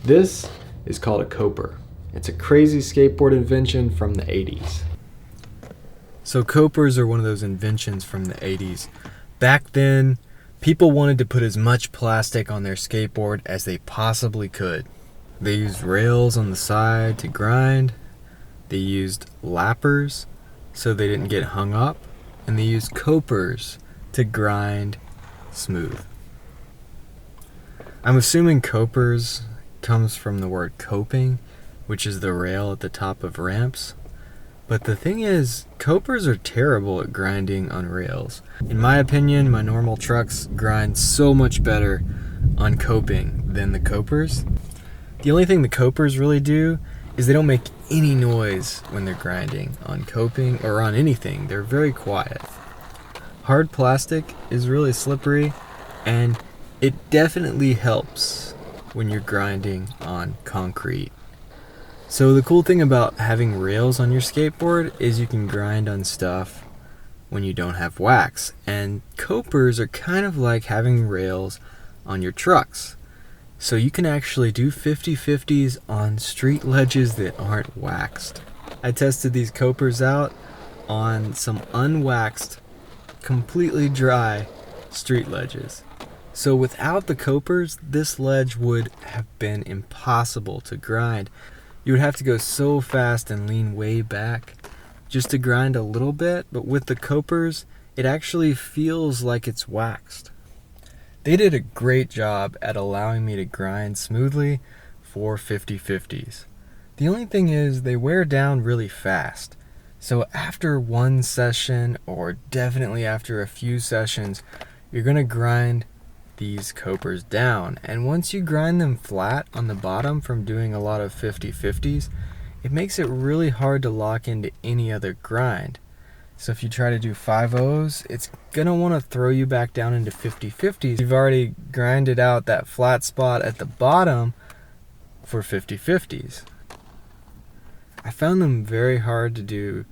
This is called a coper. It's a crazy skateboard invention from the 80s. So copers are one of those inventions from the 80s. Back then, people wanted to put as much plastic on their skateboard as they possibly could. They used rails on the side to grind. They used lappers so they didn't get hung up. And they used copers to grind smooth. I'm assuming copers comes from the word coping, which is the rail at the top of ramps. But the thing is, copers are terrible at grinding on rails. In my opinion, my normal trucks grind so much better on coping than the copers. The only thing the copers really do is they don't make any noise when they're grinding on coping or on anything. They're very quiet. Hard plastic is really slippery, and it definitely helps when you're grinding on concrete. So the cool thing about having rails on your skateboard is you can grind on stuff when you don't have wax. And copers are kind of like having rails on your trucks. So you can actually do 50/50s on street ledges that aren't waxed. I tested these copers out on some unwaxed, completely dry street ledges. So without the copers, this ledge would have been impossible to grind. You would have to go so fast and lean way back just to grind a little bit, but with the copers, it actually feels like it's waxed. They did a great job at allowing me to grind smoothly for 50/50s. The only thing is they wear down really fast. So after one session, or definitely after a few sessions, you're gonna grind these copers down, and once you grind them flat on the bottom from doing a lot of 50/50s, it makes it really hard to lock into any other grind. So if you try to do 5/0s, it's gonna want to throw you back down into 50/50s. You've already grinded out that flat spot at the bottom for 50/50s. I found them very hard to do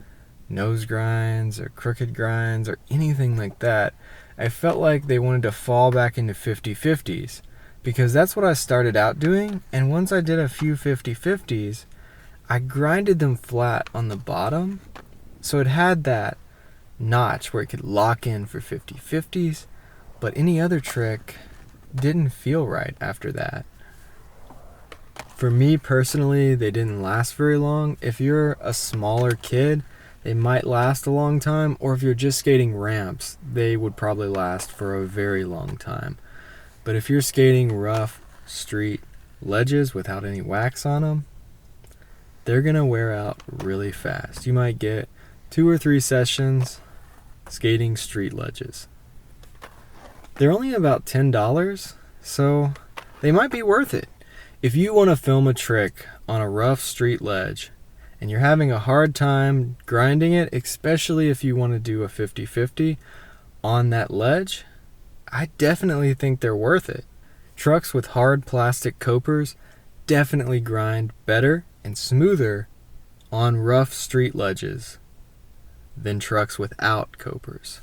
nose grinds or crooked grinds or anything like that. I felt like they wanted to fall back into 50/50s because that's what I started out doing, and once I did a few 50/50s, I grinded them flat on the bottom, so it had that notch where it could lock in for 50/50s, but any other trick didn't feel right after that. For me personally, they didn't last very long. If you're a smaller kid, they might last a long time, or if you're just skating ramps, they would probably last for a very long time. But if you're skating rough street ledges without any wax on them, they're gonna wear out really fast. You might get 2 or 3 sessions skating street ledges. They're only about $10, so they might be worth it. If you want to film a trick on a rough street ledge, and you're having a hard time grinding it, especially if you want to do a 50/50 on that ledge, I definitely think they're worth it. Trucks with hard plastic copers definitely grind better and smoother on rough street ledges than trucks without copers.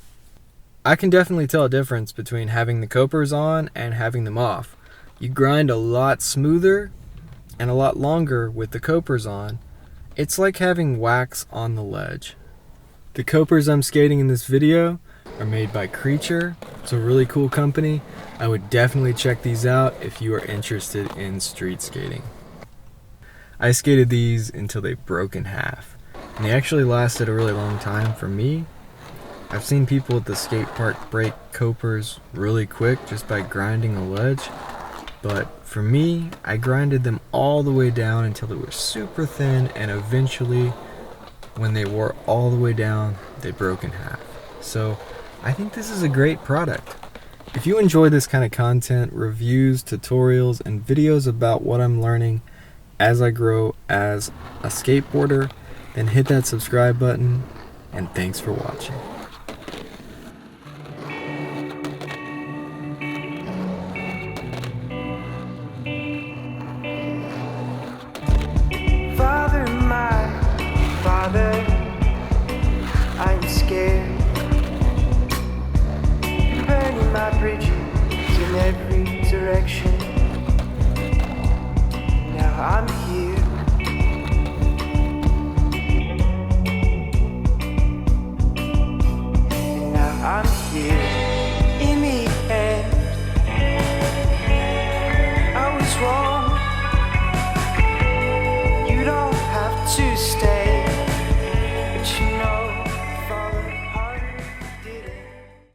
I can definitely tell a difference between having the copers on and having them off. You grind a lot smoother and a lot longer with the copers on. It's like having wax on the ledge. The copers I'm skating in this video are made by Creature. It's a really cool company. I would definitely check these out if you are interested in street skating. I skated these until they broke in half, and they actually lasted a really long time for me. I've seen people at the skate park break copers really quick just by grinding a ledge, but for me, I grinded them all the way down until they were super thin, and eventually, when they wore all the way down, they broke in half. So I think this is a great product. If you enjoy this kind of content, reviews, tutorials, and videos about what I'm learning as I grow as a skateboarder, then hit that subscribe button, and thanks for watching. I'm scared, burning my bridges in every direction. I'm